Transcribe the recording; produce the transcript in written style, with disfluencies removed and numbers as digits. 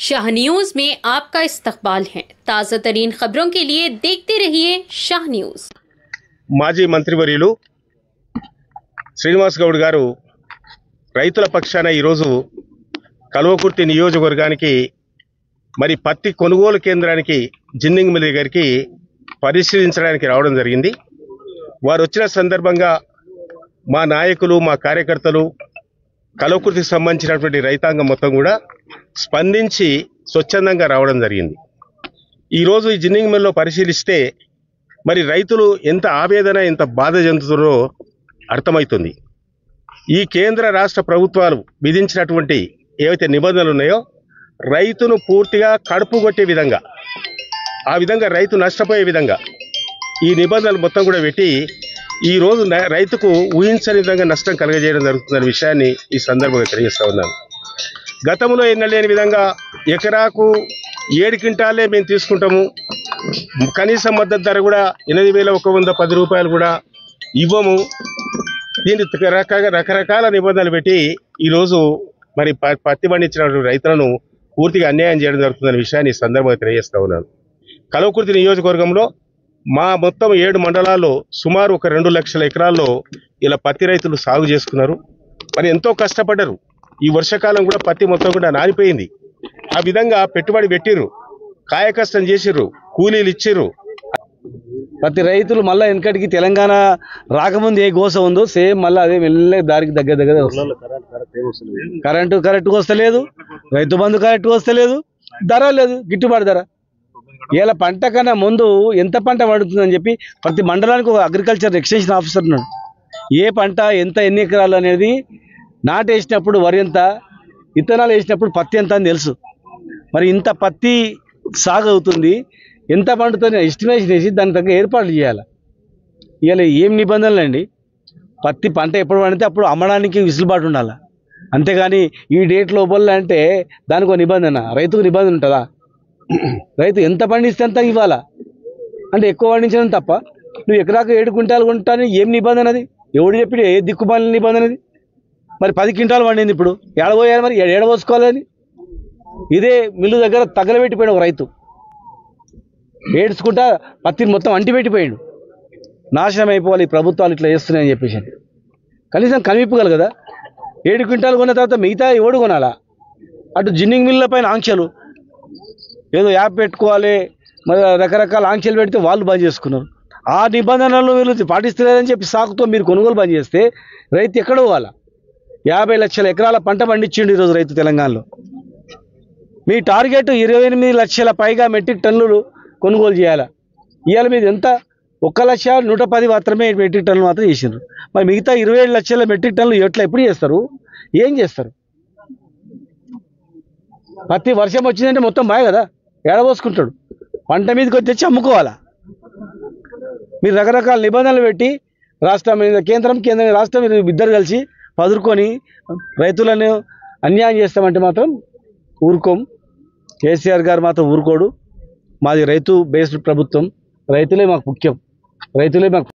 Shah news में आपका इस्तकबाल है। ताज़ा तरीन खबरों के लिए देखते रहिए शाह न्यूज। మాజీ మంత్రివర్యులు శ్రీనివాస్ గౌడ్ గారు రైతుల పక్షాన ఈరోజు కల్వకుర్తి నియోజకవర్గానికి మరి పత్తి కొనుగోలు కేంద్రానికి జిన్నింగ్ మిల్ దగ్గరికి పరిశీలించడానికి రావడం జరిగింది. వారు వచ్చిన సందర్భంగా మా నాయకులు మా కార్యకర్తలు కల్వకుర్తికి సంబంధించినటువంటి రైతాంగం మొత్తం కూడా స్పందించి స్వచ్ఛందంగా రావడం జరిగింది. ఈరోజు ఈ జిన్నింగ్ మిల్లో పరిశీలిస్తే మరి రైతులు ఎంత ఆవేదన ఎంత బాధ చెందుతున్నారో అర్థమవుతుంది. ఈ కేంద్ర రాష్ట్ర ప్రభుత్వాలు విధించినటువంటి ఏవైతే నిబంధనలు ఉన్నాయో రైతును పూర్తిగా కడుపు కొట్టే విధంగా ఆ విధంగా రైతు నష్టపోయే విధంగా ఈ నిబంధనలు మొత్తం కూడా పెట్టి ఈరోజు రైతుకు ఊహించని విధంగా నష్టం కలుగజేయడం జరుగుతుందనే విషయాన్ని ఈ సందర్భంగా తెలియజేస్తా ఉన్నాను. గతంలో ఎన్నలేని విధంగా ఎకరాకు 7 క్వింటాలే మేము తీసుకుంటాము, కనీస మద్దతు ధర కూడా 8,110 రూపాయలు కూడా ఇవ్వము. దీన్ని రకరకాల నిబంధనలు పెట్టి ఈరోజు మరి పత్తి పండించినటువంటి రైతులను పూర్తిగా అన్యాయం చేయడం జరుగుతుందనే విషయాన్ని ఈ సందర్భంగా తెలియజేస్తా ఉన్నాను. కల్వకుర్తి నియోజకవర్గంలో మా మొత్తం 7 మండలాల్లో సుమారు ఒక 2 లక్షల ఎకరాల్లో ఇలా పత్తి రైతులు సాగు చేసుకున్నారు. మరి ఎంతో కష్టపడ్డారు. ఈ వర్షాకాలం కూడా పత్తి మొత్తం కూడా నానిపోయింది. ఆ విధంగా పెట్టుబడి పెట్టిర్రు, కాయకష్టం చేసిర్రు, కూలీలు ఇచ్చిర్రు. ప్రతి రైతులు మళ్ళీ వెనకటికి తెలంగాణ రాకముందు ఏ గోస ఉందో సేమ్ మళ్ళీ అదే వెళ్ళే దారికి దగ్గర కరెక్ట్గా వస్తలేదు, రైతు బంధు కరెక్ట్గా వస్తలేదు, ధర లేదు, గిట్టుబాటు ధర. ఇలా పంట కన్నా ముందు ఎంత పంట పండుతుందని చెప్పి ప్రతి మండలానికి ఒక అగ్రికల్చర్ ఎక్స్టెన్షన్ ఆఫీసర్ ఉన్నాడు. ఏ పంట ఎంత ఎన్ని ఎకరాలు అనేది నాటేసినప్పుడు వరి ఎంత, విత్తనాలు వేసినప్పుడు పత్తి ఎంత అని తెలుసు. మరి ఇంత పత్తి సాగు అవుతుంది, ఎంత పండుతుంది ఎస్టిమేషన్ వేసి దాని తగ్గ ఏర్పాట్లు చేయాలి. ఇవాళ ఏం నిబంధనలు అండి? పత్తి పంట ఎప్పుడు పండితే అప్పుడు అమ్మడానికి విసులుబాటు ఉండాలి. అంతేగాని ఈ డేట్ లోపల అంటే దానికి ఒక నిబంధన, రైతుకు నిబంధన ఉంటుందా? రైతు ఎంత పండిస్తే అంత ఇవ్వాలా అంటే ఎక్కువ పండించడం తప్ప నువ్వు ఎకరాకు 7 క్వింటాలు కొంటాను ఏం నిబంధన అది? ఎవడు చెప్పి ఏ దిక్కుమాలిన నిబంధన అది? మరి 10 క్వింటాలు పండింది, ఇప్పుడు ఏడబోయాలి, మరి ఏడబోసుకోవాలని ఇదే మిల్లు దగ్గర తగలబెట్టిపోయాడు ఒక రైతు. ఏడ్చుకుంటా పత్తిని మొత్తం అంటిపెట్టిపోయాడు. నాశనం అయిపోవాలి ఈ ప్రభుత్వాలు ఇట్లా చేస్తున్నాయని చెప్పేసి. కనీసం కనిపింపగలరు కదా. 7 క్వింటాలు కొన్న తర్వాత మిగతా ఎవడు కొనాలా? అటు జిన్నింగ్ మిల్ల పైన ఆంక్షలు, ఏదో యాప్ పెట్టుకోవాలి, మరి రకరకాల ఆంక్షలు పెడితే వాళ్ళు బంద్ చేసుకున్నారు. ఆ నిబంధనలు వీళ్ళు పాటిస్తలేదని చెప్పి సాకుతో మీరు కొనుగోలు బంద్ చేస్తే రైతు ఎక్కడ పోవాలా? 50 లక్షల ఎకరాల పంట పండించిండు ఈరోజు రైతు తెలంగాణలో. మీ టార్గెట్ 28 లక్షల పైగా మెట్రిక్ టన్నులు కొనుగోలు చేయాలా. ఇవాళ మీద ఎంత? 1,110 మాత్రమే మెట్రిక్ టన్నులు మాత్రం చేసిండ్రు. మరి మిగతా 27 లక్షల మెట్రిక్ టన్నులు ఎట్లా ఎప్పుడు చేస్తారు? ఏం చేస్తారు? పత్తి వర్షం వచ్చిందంటే మొత్తం బాగా కదా, ఏడబోసుకుంటాడు. పంట మీదకి వచ్చి అమ్ముకోవాలా? మీరు రకరకాల నిబంధనలు పెట్టి రాష్ట్రం మీద కేంద్రం రాష్ట్రం మీద ఇద్దరు కలిసి పదురుకొని రైతులను అన్యాయం చేస్తామంటే మాత్రం ఊరుకోం. కేసీఆర్ గారు మాత్రం ఊరుకోడు. మాది రైతు బేస్డ్ ప్రభుత్వం. రైతులే మాకు ముఖ్యం, రైతులే మాకు